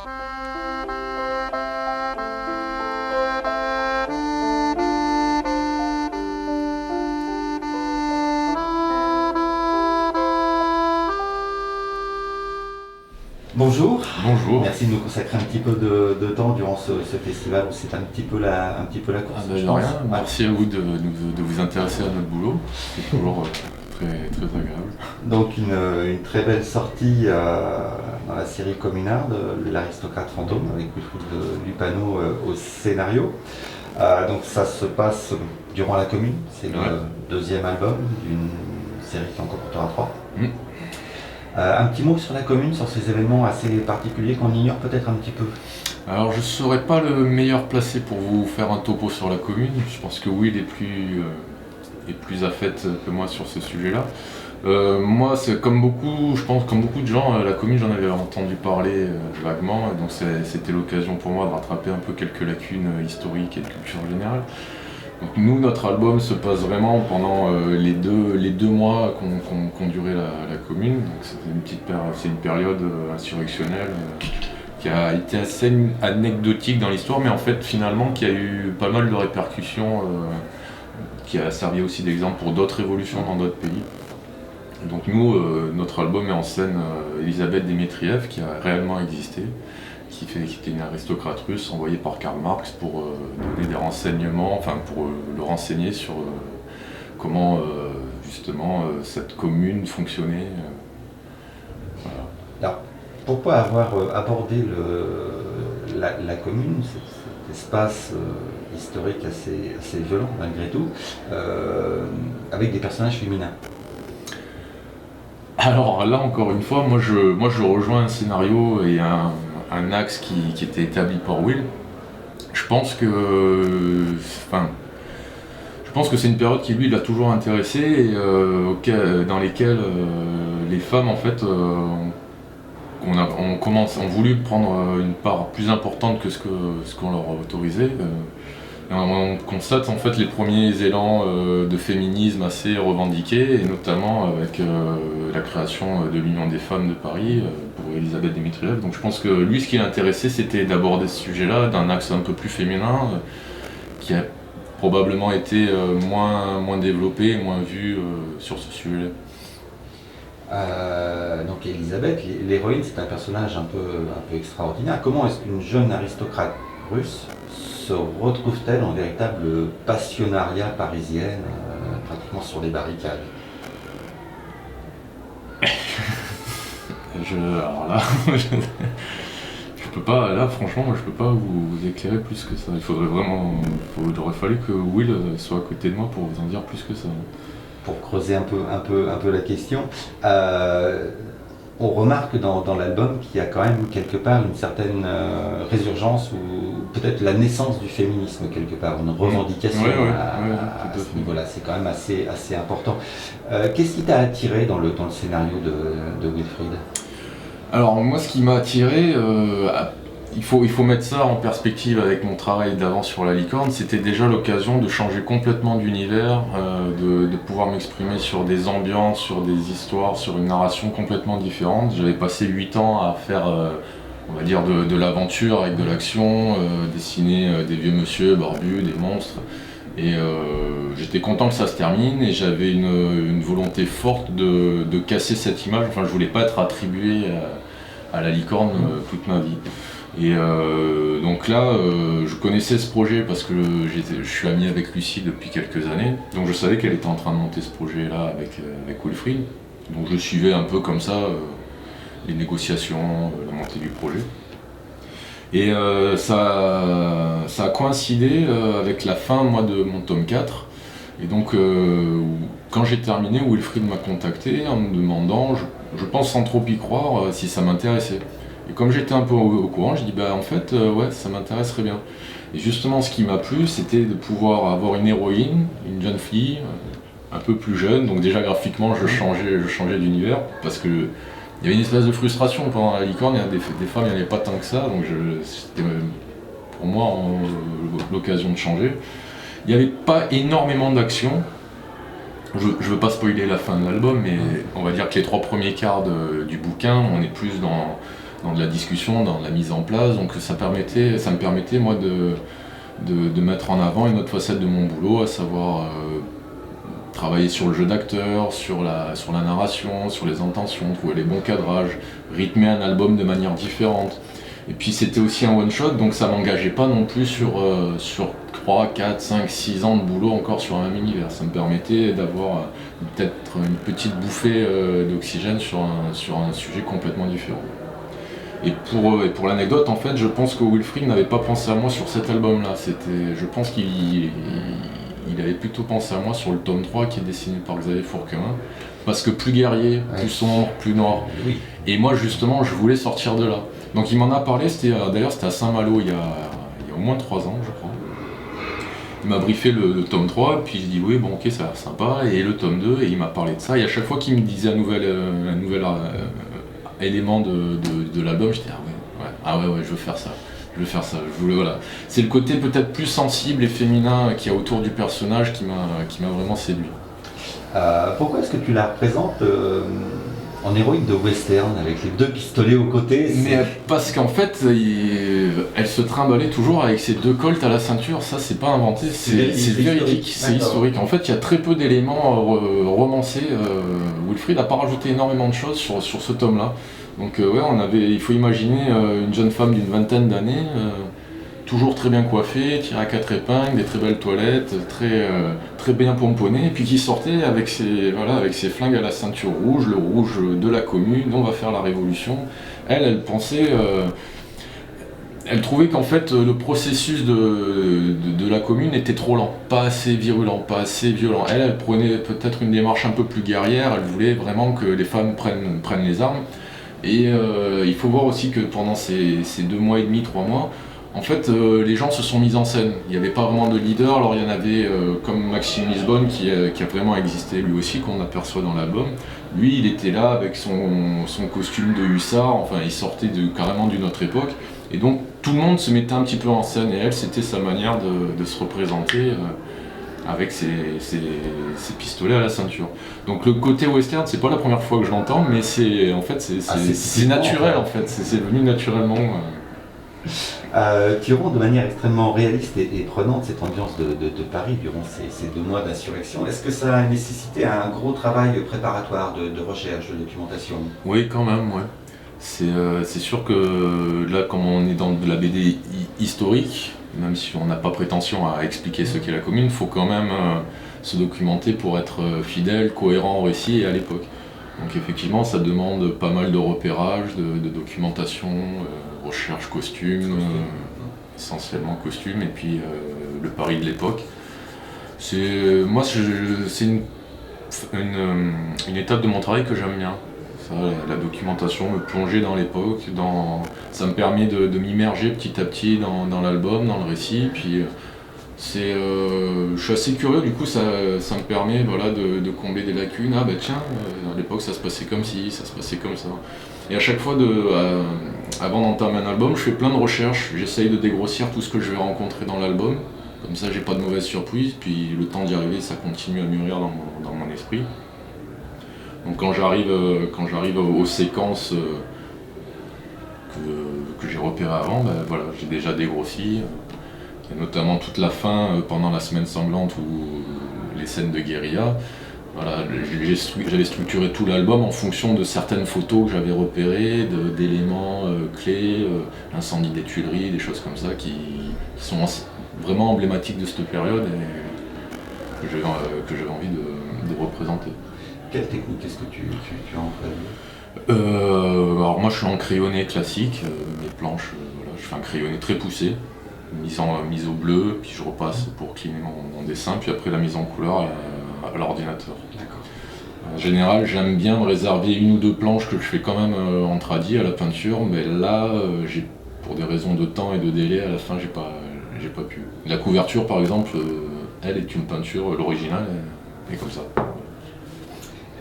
Bonjour. Bonjour. Merci de nous consacrer un petit peu de temps durant ce festival où c'est un petit peu la course. De rien. Merci à vous de vous intéresser à notre boulot. C'est toujours très, très agréable. Donc une très belle sortie dans la série Communard de l'Aristocrate Fantôme avec Wilfried Lupano au scénario. Donc ça se passe durant la Commune. C'est le deuxième album d'une série qui en comportera 3. Un petit mot sur la Commune, sur ces événements assez particuliers qu'on ignore peut-être un petit peu. Alors je ne serais pas le meilleur placé pour vous faire un topo sur la Commune. Je pense que Will est plus à fait que moi sur ce sujet-là. Moi, c'est comme beaucoup, je pense, comme beaucoup de gens, la Commune, j'en avais entendu parler vaguement, donc c'était l'occasion pour moi de rattraper un peu quelques lacunes historiques et de culture générale. Donc nous, notre album se passe vraiment pendant les deux mois qu'ont duré la Commune. Donc c'est une période insurrectionnelle qui a été assez anecdotique dans l'histoire, mais en fait finalement qui a eu pas mal de répercussions, qui a servi aussi d'exemple pour d'autres révolutions dans d'autres pays. Donc nous, notre album met en scène Elisabeth Démétriev, qui a réellement existé, qui était une aristocrate russe envoyée par Karl Marx pour donner des renseignements, enfin pour le renseigner sur comment justement cette commune fonctionnait. Voilà. Alors, pourquoi avoir abordé la commune, cet espace historique assez violent malgré tout, avec des personnages féminins? Alors là encore une fois, moi je rejoins un scénario et un axe qui était établi par Will. Je pense que c'est une période qui lui l'a toujours intéressé et dans lesquelles les femmes en fait ont voulu prendre une part plus importante que ce qu'on leur autorisait. On constate en fait les premiers élans de féminisme assez revendiqués, et notamment avec la création de l'Union des femmes de Paris pour Elisabeth Démétriev. Donc je pense que lui, ce qui l'intéressait, c'était d'aborder ce sujet-là d'un axe un peu plus féminin, qui a probablement été moins développé, moins vu sur ce sujet-là. Donc Elisabeth, l'héroïne, c'est un personnage un peu extraordinaire. Comment est-ce qu'une jeune aristocrate russe se retrouve-t-elle en véritable passionnariat parisienne, pratiquement sur les barricades? Alors là, je peux pas, là franchement, je peux pas vous éclairer plus que ça. Il aurait fallu que Will soit à côté de moi pour vous en dire plus que ça. Pour creuser un peu la question, on remarque dans l'album qu'il y a quand même quelque part une certaine résurgence ou peut-être la naissance du féminisme quelque part, une revendication à ce niveau-là. C'est quand même assez important. Qu'est-ce qui t'a attiré dans le scénario de Wilfried? Alors moi, ce qui m'a attiré, il faut mettre ça en perspective avec mon travail d'avant sur La Licorne. C'était déjà l'occasion de changer complètement d'univers, de pouvoir m'exprimer sur des ambiances, sur des histoires, sur une narration complètement différente. J'avais passé 8 ans à faire, on va dire, de l'aventure avec de l'action, dessiner des vieux monsieur barbus, des monstres. Et j'étais content que ça se termine, et j'avais une volonté forte de casser cette image. Enfin, je voulais pas être attribué à La Licorne toute ma vie. Et donc là, je connaissais ce projet parce que je suis ami avec Lucie depuis quelques années, donc je savais qu'elle était en train de monter ce projet-là avec Wilfried. Donc je suivais un peu comme ça les négociations, la montée du projet. Et ça a coïncidé avec la fin, moi, de mon tome 4. Et donc, quand j'ai terminé, Wilfried m'a contacté en me demandant, je pense sans trop y croire, si ça m'intéressait. Et comme j'étais un peu au courant, j'ai dit en fait ouais, ça m'intéresserait bien. Et justement, ce qui m'a plu, c'était de pouvoir avoir une héroïne, une jeune fille, un peu plus jeune. Donc déjà graphiquement, je changeais d'univers parce que il y avait une espèce de frustration pendant La Licorne. Il y a des femmes, il n'y en avait pas tant que ça, donc c'était pour moi l'occasion de changer. Il n'y avait pas énormément d'action. Je ne veux pas spoiler la fin de l'album, mais on va dire que les 3 premiers quarts du bouquin, on est plus de la discussion, dans la mise en place. Donc ça me permettait moi de mettre en avant une autre facette de mon boulot, à savoir travailler sur le jeu d'acteur, sur la narration, sur les intentions, trouver les bons cadrages, rythmer un album de manière différente. Et puis c'était aussi un one-shot, donc ça m'engageait pas non plus sur 3, 4, 5, 6 ans de boulot encore sur un même univers. Ça me permettait d'avoir peut-être une petite bouffée d'oxygène sur un sujet complètement différent. Et pour l'anecdote, en fait, je pense que Wilfried n'avait pas pensé à moi sur cet album-là. Je pense qu'il avait plutôt pensé à moi sur le tome 3 qui est dessiné par Xavier Fourquemin, parce que plus guerrier, plus sombre, plus noir. Oui. Et moi justement, je voulais sortir de là. Donc il m'en a parlé, d'ailleurs c'était à Saint-Malo il y a au moins 3 ans, je crois. Il m'a briefé le tome 3, puis j'ai dit oui, bon ok, ça a l'air sympa, et le tome 2, et il m'a parlé de ça. Et à chaque fois qu'il me disait un nouvel élément de l'album, j'étais ouais, je veux faire ça. Voilà. C'est le côté peut-être plus sensible et féminin qu'il y a autour du personnage qui m'a vraiment séduit. Pourquoi est-ce que tu la représentes en héroïne de western avec les 2 pistolets aux côtés? Mais parce qu'en fait, elle se trimballait toujours avec ses 2 colts à la ceinture. Ça, c'est pas inventé, c'est véridique, c'est historique. En fait, il y a très peu d'éléments romancés. Wilfried n'a pas rajouté énormément de choses sur ce tome-là. Donc il faut imaginer une jeune femme d'une vingtaine d'années, toujours très bien coiffée, tirée à 4 épingles, des très belles toilettes, très bien pomponnée, et puis qui sortait avec ses flingues à la ceinture rouge, le rouge de la commune, on va faire la révolution. Elle pensait, elle trouvait qu'en fait le processus de la commune était trop lent, pas assez virulent, pas assez violent. Elle prenait peut-être une démarche un peu plus guerrière, elle voulait vraiment que les femmes prennent les armes. Et il faut voir aussi que pendant ces 2 mois et demi, 3 mois, en fait, les gens se sont mis en scène. Il n'y avait pas vraiment de leader, alors il y en avait comme Maxime Lisbonne qui a vraiment existé lui aussi, qu'on aperçoit dans l'album. Lui, il était là avec son costume de hussard, enfin il sortait carrément d'une autre époque. Et donc tout le monde se mettait un petit peu en scène, et elle, c'était sa manière de se représenter avec ses pistolets à la ceinture. Donc le côté western, c'est pas la première fois que je l'entends, mais c'est naturel en fait, c'est venu naturellement. Tu rends de manière extrêmement réaliste et prenante cette ambiance de Paris durant ces 2 mois d'insurrection. Est-ce que ça a nécessité un gros travail préparatoire de recherche, de documentation? Oui, quand même, ouais. C'est sûr que là, comme on est dans de la BD historique, même si on n'a pas prétention à expliquer ce qu'est la commune, il faut quand même se documenter pour être fidèle, cohérent au récit et à l'époque. Donc effectivement, ça demande pas mal de repérage, de documentation, recherche costume, essentiellement costume, et puis le Paris de l'époque. C'est une étape de mon travail que j'aime bien. Ça, la documentation, me plonger dans l'époque, ça me permet de m'immerger petit à petit dans l'album, dans le récit. Puis je suis assez curieux, du coup ça me permet de combler des lacunes. Ah bah tiens, à l'époque ça se passait comme ci, ça se passait comme ça. Et à chaque fois, avant d'entamer un album, je fais plein de recherches, j'essaye de dégrossir tout ce que je vais rencontrer dans l'album. Comme ça j'ai pas de mauvaises surprises, puis le temps d'y arriver, ça continue à mûrir dans mon esprit. Donc quand j'arrive aux séquences que j'ai repérées avant, j'ai déjà dégrossi. Il y a notamment toute la fin pendant la semaine sanglante ou les scènes de guérilla. Voilà, j'avais structuré tout l'album en fonction de certaines photos que j'avais repérées, d'éléments clés, l'incendie des Tuileries, des choses comme ça qui sont vraiment emblématiques de cette période et que j'avais envie de représenter. Quelle technique est-ce que tu as employée? Alors moi je suis en crayonné classique, mes planches, je fais un crayonné très poussé, mise au bleu, puis je repasse pour cleaner mon dessin, puis après la mise en couleur à l'ordinateur. D'accord. En général, j'aime bien me réserver 1 ou 2 planches que je fais quand même en tradi à la peinture, mais là, pour des raisons de temps et de délai, à la fin, j'ai pas pu. La couverture, par exemple, elle est une peinture, l'original est comme ça.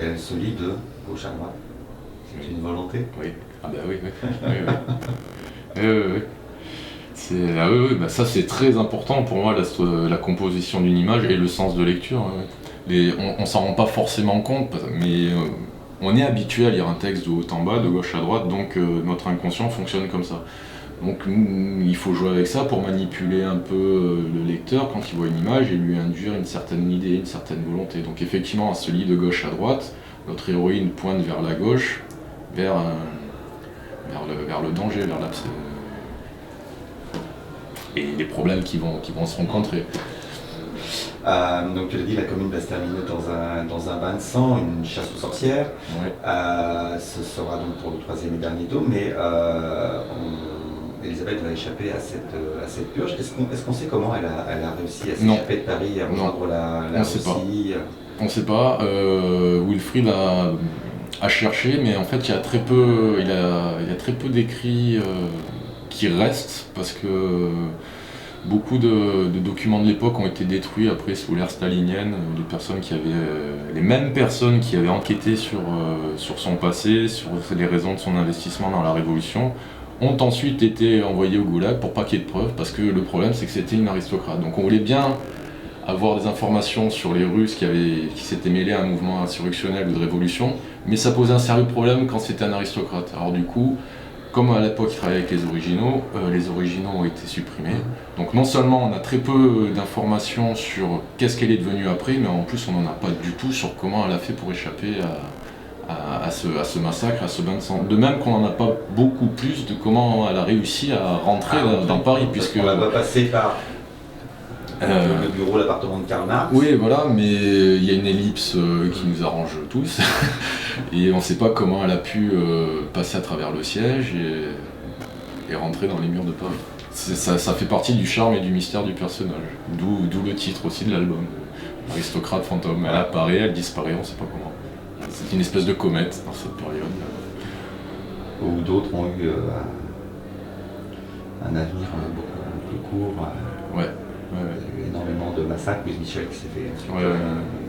Elle se lit de gauche à droite. C'est une volonté? Oui. Ah bah oui. Ça c'est très important pour moi, la composition d'une image et le sens de lecture. On s'en rend pas forcément compte, mais on est habitué à lire un texte de haut en bas, de gauche à droite, donc notre inconscient fonctionne comme ça. Donc il faut jouer avec ça pour manipuler un peu le lecteur quand il voit une image et lui induire une certaine idée, une certaine volonté. Donc effectivement, on se lit de gauche à droite, notre héroïne pointe vers la gauche, vers le danger, vers l'abcès. Et les problèmes qui vont se rencontrer. Donc tu l'as dit, la commune va se terminer dans un bain de sang, une chasse aux sorcières. Ouais. Ce sera donc pour le 3e et dernier tome, mais Elisabeth va échapper à cette purge. Est-ce qu'on sait comment elle a réussi à s'échapper de Paris, à rejoindre la Russie? On ne sait pas. Wilfrid a cherché, mais en fait il y a très peu d'écrits qui restent, parce que beaucoup de documents de l'époque ont été détruits après sous l'ère stalinienne. Les mêmes personnes qui avaient enquêté sur son passé, sur les raisons de son investissement dans la Révolution, ont ensuite été envoyés au goulag pour pas qu'il y ait de preuves, parce que le problème c'est que c'était une aristocrate. Donc on voulait bien avoir des informations sur les Russes qui s'étaient mêlés à un mouvement insurrectionnel ou de révolution, mais ça posait un sérieux problème quand c'était un aristocrate. Alors du coup, comme à l'époque ils travaillaient avec les originaux ont été supprimés. Donc non seulement on a très peu d'informations sur qu'est-ce qu'elle est devenue après, mais en plus on n'en a pas du tout sur comment elle a fait pour échapper à ce massacre, à ce bain de sang. De même qu'on n'en a pas beaucoup plus de comment elle a réussi à rentrer dans Paris, puisque... On va passer par le bureau, l'appartement de Karl Marx. Oui, voilà, mais il y a une ellipse qui nous arrange tous, et on ne sait pas comment elle a pu passer à travers le siège et rentrer dans les murs de Paris. Ça fait partie du charme et du mystère du personnage, d'où le titre aussi de l'album, Aristocrate fantôme. Elle apparaît, elle disparaît, on ne sait pas comment. C'est une espèce de comète dans cette période. Où d'autres ont eu un avenir beaucoup plus court. Ouais. Il y a eu énormément de massacres, Louise Michel qui s'est fait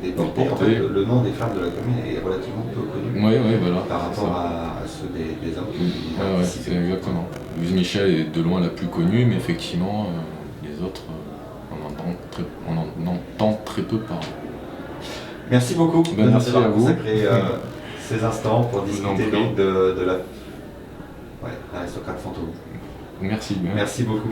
déporter. En fait, le nom des femmes de la commune est relativement peu connu voilà, par rapport à ceux des hommes qui y c'est exactement. Louise Michel est de loin la plus connue, mais effectivement, les autres, on en entend très peu parler. Merci beaucoup de nous avoir consacré ces instants pour discuter donc de l'aristocrate fantôme. Merci. Merci beaucoup.